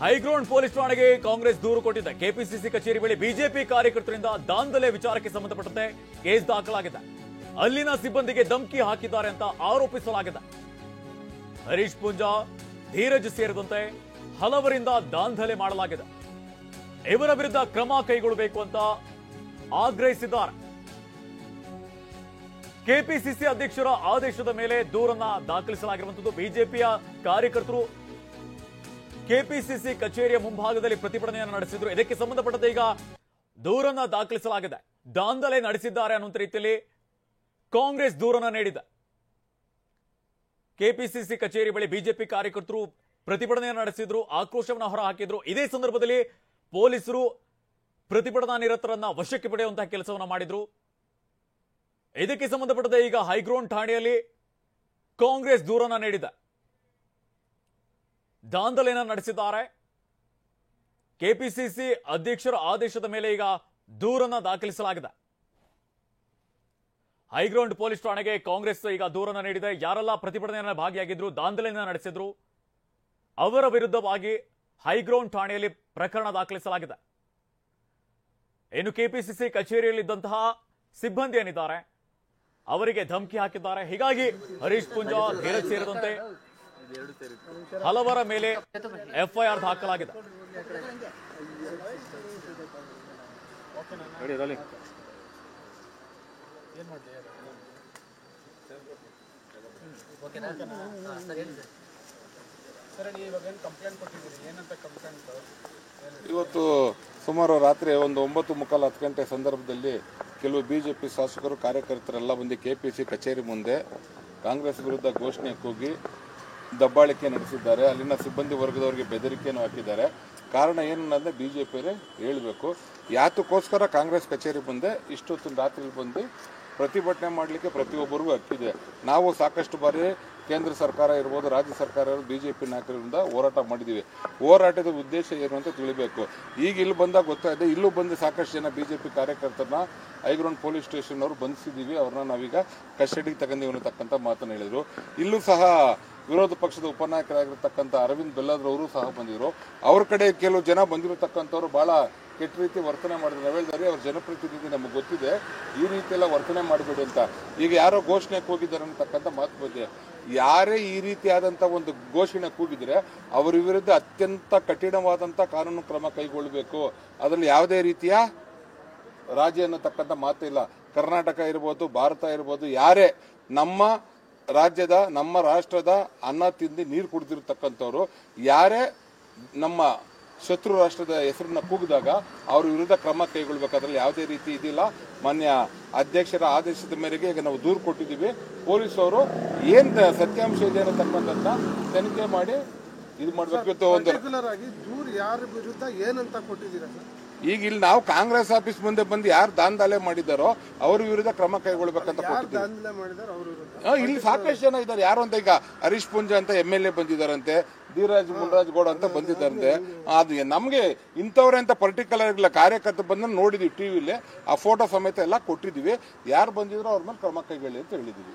High Ground police ಠಾಣೆಗೆ ಕಾಂಗ್ರೆಸ್ ದೂರು ಕೊಟ್ಟಿದೆ. ಕೆಪಿಸಿಸಿ ಕಚೇರಿ ಬಳಿ ಬಿಜೆಪಿ ಕಾರ್ಯಕರ್ತರಿಂದ ದಾಂಧಲೆ ವಿಚಾರಕ್ಕೆ ಸಂಬಂಧಪಟ್ಟಂತೆ ಕೇಸ್ ದಾಖಲಾಗಿದೆ. ಅಲ್ಲಿನ ಸಿಬ್ಬಂದಿಗೆ ಧಮಕಿ ಹಾಕಿದ್ದಾರೆ ಅಂತ ಆರೋಪಿಸಲಾಗಿದೆ. ಹರೀಶ್ ಪೂಂಜಾ, ಧೀರಜ್ ಸೇರಿದಂತೆ ಹಲವರಿಂದ ದಾಂಧಲೆ ಮಾಡಲಾಗಿದೆ. ಇವರ ವಿರುದ್ಧ ಕ್ರಮ ಕೈಗೊಳ್ಳಬೇಕು ಅಂತ ಆಗ್ರಹಿಸಿದ್ದಾರೆ. ಕೆಪಿಸಿಸಿ ಅಧ್ಯಕ್ಷರ ಆದೇಶದ ಮೇಲೆ ದೂರನ್ನ ದಾಖಲಿಸಲಾಗಿರುವಂತದ್ದು. ಬಿಜೆಪಿಯ ಕಾರ್ಯಕರ್ತರು ಕೆಪಿಸಿಸಿ ಕಚೇರಿಯ ಮುಂಭಾಗದಲ್ಲಿ ಪ್ರತಿಭಟನೆಯನ್ನು ನಡೆಸಿದ್ರು. ಇದಕ್ಕೆ ಸಂಬಂಧಪಟ್ಟಂತೆ ಈಗ ದೂರನ್ನ ದಾಖಲಿಸಲಾಗಿದೆ. ದಾಂಧಲೆ ನಡೆಸಿದ್ದಾರೆ ಅನ್ನುವಂತ ರೀತಿಯಲ್ಲಿ ಕಾಂಗ್ರೆಸ್ ದೂರನ್ನ ನೀಡಿದೆ. ಕೆಪಿಸಿಸಿ ಕಚೇರಿ ಬಳಿ ಬಿಜೆಪಿ ಕಾರ್ಯಕರ್ತರು ಪ್ರತಿಭಟನೆಯನ್ನು ನಡೆಸಿದ್ರು, ಆಕ್ರೋಶವನ್ನು ಹೊರಹಾಕಿದ್ರು. ಇದೇ ಸಂದರ್ಭದಲ್ಲಿ ಪೊಲೀಸರು ಪ್ರತಿಭಟನಾ ನಿರತರನ್ನ ವಶಕ್ಕೆ ಪಡೆಯುವಂತಹ ಕೆಲಸವನ್ನ ಮಾಡಿದ್ರು. ಇದಕ್ಕೆ ಸಂಬಂಧಪಟ್ಟಂತೆ ಈಗ ಹೈಗ್ರೌಂಡ್ ಠಾಣೆಯಲ್ಲಿ ಕಾಂಗ್ರೆಸ್ ದೂರನ್ನ ನೀಡಿದೆ. ದಾಂಧಲೆಯನ್ನು ನಡೆಸಿದ್ದಾರೆ. ಕೆಪಿಸಿಸಿ ಅಧ್ಯಕ್ಷರ ಆದೇಶದ ಮೇಲೆ ಈಗ ದೂರನ್ನ ದಾಖಲಿಸಲಾಗಿದೆ. ಹೈಗ್ರೌಂಡ್ ಪೊಲೀಸ್ ಠಾಣೆಗೆ ಕಾಂಗ್ರೆಸ್ ಈಗ ದೂರನ್ನ ನೀಡಿದೆ. ಯಾರೆಲ್ಲ ಪ್ರತಿಭಟನೆಯನ್ನು ಭಾಗಿಯಾಗಿದ್ರು, ದಾಂಧಲೆಯನ್ನು ನಡೆಸಿದ್ರು, ಅವರ ವಿರುದ್ಧವಾಗಿ ಹೈಗ್ರೌಂಡ್ ಠಾಣೆಯಲ್ಲಿ ಪ್ರಕರಣ ದಾಖಲಿಸಲಾಗಿದೆ. ಇನ್ನು ಕೆಪಿಸಿಸಿ ಕಚೇರಿಯಲ್ಲಿದ್ದಂತಹ ಸಿಬ್ಬಂದಿ ಏನಿದ್ದಾರೆ ಅವರಿಗೆ ಧಮಕಿ ಹಾಕಿದ್ದಾರೆ. ಹೀಗಾಗಿ ಹರೀಶ್ ಪೂಂಜಾ, ಧೀರಜ್ ಸೇರಿದಂತೆ ಹಲವರ ಮೇಲೆ ಎಫ್ಐಆರ್ ದಾಖಲಾಗಿದೆ. ಇವತ್ತು ಸುಮಾರು ರಾತ್ರಿ ಒಂದು 9:15 ಗಂಟೆ ಸಂದರ್ಭದಲ್ಲಿ ಕೆಲವು ಬಿಜೆಪಿ ಶಾಸಕರು ಕಾರ್ಯಕರ್ತರೆಲ್ಲ ಬಂದು ಕೆಪಿಸಿ ಕಚೇರಿ ಮುಂದೆ ಕಾಂಗ್ರೆಸ್ ವಿರುದ್ಧ ಘೋಷಣೆ ಕೂಗಿ ದಬ್ಬಾಳಿಕೆ ನಡೆಸಿದ್ದಾರೆ. ಅಲ್ಲಿನ ಸಿಬ್ಬಂದಿ ವರ್ಗದವರಿಗೆ ಬೆದರಿಕೆಯನ್ನು ಹಾಕಿದ್ದಾರೆ. ಕಾರಣ ಏನನ್ನೋದನ್ನ ಬಿಜೆಪಿಯವರೇ ಹೇಳಬೇಕು. ಯಾತಕ್ಕೋಸ್ಕರ ಕಾಂಗ್ರೆಸ್ ಕಚೇರಿ ಮುಂದೆ ಇಷ್ಟೊತ್ತು ರಾತ್ರಿ ಬಂದು ಪ್ರತಿಭಟನೆ ಮಾಡಲಿಕ್ಕೆ ಪ್ರತಿಯೊಬ್ಬರಿಗೂ ಹಕ್ಕಿದೆ. ನಾವು ಸಾಕಷ್ಟು ಬಾರಿ ಕೇಂದ್ರ ಸರ್ಕಾರ ಇರ್ಬೋದು, ರಾಜ್ಯ ಸರ್ಕಾರ ಇರ್ಬೋದು, ಬಿಜೆಪಿ ನಾಯಕರಿಂದ ಹೋರಾಟ ಮಾಡಿದ್ದೀವಿ. ಹೋರಾಟದ ಉದ್ದೇಶ ಏನು ಅಂತ ತಿಳಿಬೇಕು. ಈಗ ಇಲ್ಲಿ ಬಂದಾಗ ಗೊತ್ತಾಗಿದೆ. ಇಲ್ಲೂ ಬಂದು ಸಾಕಷ್ಟು ಜನ ಬಿಜೆಪಿ ಕಾರ್ಯಕರ್ತರನ್ನ ಹೈಗ್ರೌಂಡ್ ಪೊಲೀಸ್ ಸ್ಟೇಷನ್ ಅವರು ಬಂಧಿಸಿದ್ದೀವಿ, ಅವ್ರನ್ನ ನಾವೀಗ ಕಸ್ಟಡಿಗೆ ತಗೊಂಡಿವಿ ಅನ್ನತಕ್ಕಂಥ ಮಾತನ್ನು ಹೇಳಿದರು. ಇಲ್ಲೂ ಸಹ ವಿರೋಧ ಪಕ್ಷದ ಉಪನಾಯಕರಾಗಿರ್ತಕ್ಕಂಥ ಅರವಿಂದ್ ಬೆಲ್ಲದ್ರವರು ಸಹ ಬಂದಿದ್ರು. ಅವ್ರ ಕಡೆ ಕೆಲವು ಜನ ಬಂದಿರತಕ್ಕಂಥವ್ರು ಭಾಳ ಕೆಟ್ಟ ರೀತಿ ವರ್ತನೆ ಮಾಡಿದ್ರು. ನಾವು ಹೇಳಿದಾರೆ ಅವ್ರ ಜನಪ್ರತಿನಿಧಿ ನಮಗೆ ಗೊತ್ತಿದೆ, ಈ ರೀತಿ ಎಲ್ಲ ವರ್ತನೆ ಮಾಡಬೇಡಿ ಅಂತ. ಈಗ ಯಾರೋ ಘೋಷಣೆ ಕೂಗಿದ್ದಾರೆ ಅನ್ನತಕ್ಕಂಥ ಮಾತು ಬಗ್ಗೆ, ಯಾರೇ ಈ ರೀತಿಯಾದಂಥ ಒಂದು ಘೋಷಣೆ ಕೂಗಿದ್ರೆ ಅವರ ವಿರುದ್ಧ ಅತ್ಯಂತ ಕಠಿಣವಾದಂಥ ಕಾನೂನು ಕ್ರಮ ಕೈಗೊಳ್ಳಬೇಕು. ಅದರಲ್ಲಿ ಯಾವುದೇ ರೀತಿಯ ರಾಜಿ ಅನ್ನತಕ್ಕಂಥ ಮಾತಿಲ್ಲ. ಕರ್ನಾಟಕ ಇರ್ಬೋದು, ಭಾರತ ಇರ್ಬೋದು, ಯಾರೇ ನಮ್ಮ ರಾಜ್ಯದ, ನಮ್ಮ ರಾಷ್ಟ್ರದ ಅನ್ನ ತಿಂದು ನೀರು ಕುಡಿದಿರ್ತಕ್ಕಂಥವ್ರು ಯಾರೇ ನಮ್ಮ ಶತ್ರು ರಾಷ್ಟ್ರದ ಹೆಸರನ್ನ ಕೂಗಿದಾಗ ಅವ್ರ ವಿರುದ್ಧ ಕ್ರಮ ಕೈಗೊಳ್ಬೇಕು. ಅದರಲ್ಲಿ ಯಾವುದೇ ರೀತಿ ಇದಿಲ್ಲ. ಮಾನ್ಯ ಅಧ್ಯಕ್ಷರ ಆದೇಶದ ಮೇರೆಗೆ ಈಗ ನಾವು ದೂರು ಕೊಟ್ಟಿದ್ದೀವಿ. ಪೊಲೀಸವರು ಏನು ಸತ್ಯಾಂಶ ಇದೆ ಅನ್ನತಕ್ಕಂಥ ತನಿಖೆ ಮಾಡಿ ಇದು ಮಾಡಬೇಕು. ದೂರು ಯಾರ ವಿರುದ್ಧ ಏನಂತ ಕೊಟ್ಟಿದ್ದೀರಾ? ಈಗ ಇಲ್ಲಿ ನಾವು ಕಾಂಗ್ರೆಸ್ ಆಫೀಸ್ ಮುಂದೆ ಬಂದು ಯಾರು ದಾಂಧಲೆ ಮಾಡಿದಾರೋ ಅವ್ರ ವಿರುದ್ಧ ಕ್ರಮ ಕೈಗೊಳ್ಬೇಕಂತ ಇಲ್ಲಿ ಸಾಕಷ್ಟು ಜನ ಇದ್ದಾರೆ. ಯಾರು ಅಂತ ಈಗ ಹರೀಶ್ ಪೂಂಜಾ ಅಂತ MLA ಬಂದಿದ್ದಾರಂತೆ, ಧೀರಜ್ ಮುನ್ರಾಜ್ ಗೌಡ ಅಂತ ಬಂದಿದ್ದಾರಂತೆ. ಅದು ನಮಗೆ ಇಂಥವ್ರೆ ಅಂತ ಪರ್ಟಿಕ್ಯುಲರ್ ಇಲ್ಲ. ಕಾರ್ಯಕರ್ತರು ಬಂದ ನೋಡಿದೀವಿ ಟಿವಿಲಿ, ಆ ಫೋಟೋ ಸಮೇತ ಎಲ್ಲ ಕೊಟ್ಟಿದ್ದೀವಿ. ಯಾರು ಬಂದಿದ್ರು ಅವ್ರ ಮೇಲೆ ಕ್ರಮ ಕೈಗೊಳ್ಳಿ ಅಂತ ಹೇಳಿದೀವಿ.